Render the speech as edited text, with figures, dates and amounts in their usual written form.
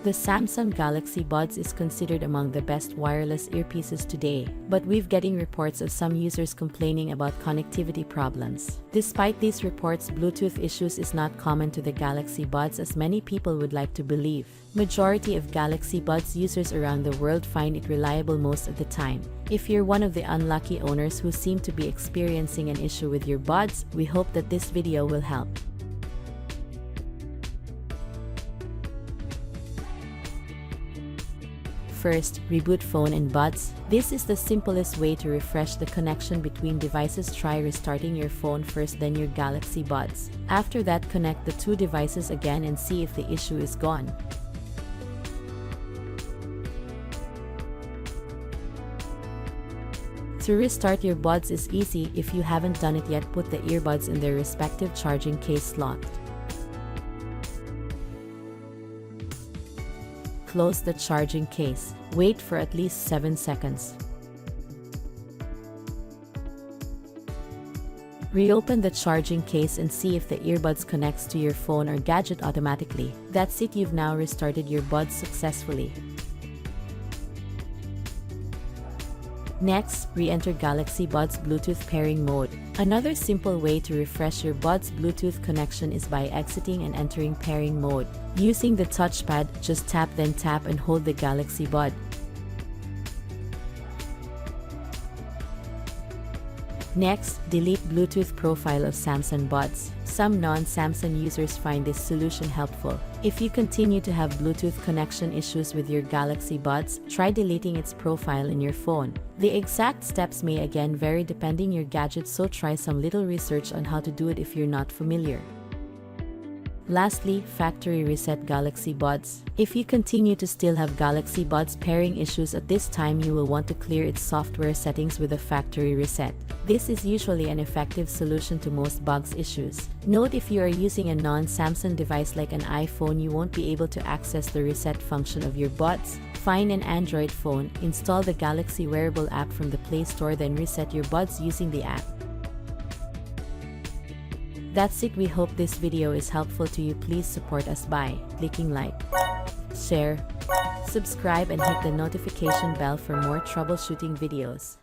The Samsung Galaxy Buds is considered among the best wireless earpieces today, but we've getting reports of some users complaining about connectivity problems. Despite these reports, Bluetooth issues is not common to the Galaxy Buds as many people would like to believe. Majority of Galaxy Buds users around the world find it reliable most of the time. If you're one of the unlucky owners who seem to be experiencing an issue with your buds, we hope that this video will help. First, reboot phone and buds. This is the simplest way to refresh the connection between devices. Try restarting your phone first, then your Galaxy Buds. After that, connect the two devices again and see if the issue is gone. To restart your buds is easy. If you haven't done it yet, put the earbuds in their respective charging case slot. Close the charging case. Wait for at least 7 seconds. Reopen the charging case and see if the earbuds connects to your phone or gadget automatically. That's it, you've now restarted your buds successfully. Next, re-enter Galaxy Buds Bluetooth pairing mode. Another simple way to refresh your buds Bluetooth connection is by exiting and entering pairing mode. Using the touchpad, just tap then tap and hold the Galaxy Bud. Next, delete Bluetooth profile of Samsung Buds. Some non-Samsung users find this solution helpful. If you continue to have Bluetooth connection issues with your Galaxy Buds, try deleting its profile in your phone. The exact steps may again vary depending your gadget, so try some little research on how to do it if you're not familiar. Lastly, factory reset Galaxy Buds. If you continue to still have Galaxy Buds pairing issues at this time, you will want to clear its software settings with a factory reset. This is usually an effective solution to most bugs issues. Note, if you are using a non-Samsung device like an iPhone, you won't be able to access the reset function of your buds. Find an Android phone, install the Galaxy Wearable app from the Play Store, then reset your buds using the app. That's it. We hope this video is helpful to you. Please support us by clicking like, share, subscribe and hit the notification bell for more troubleshooting videos.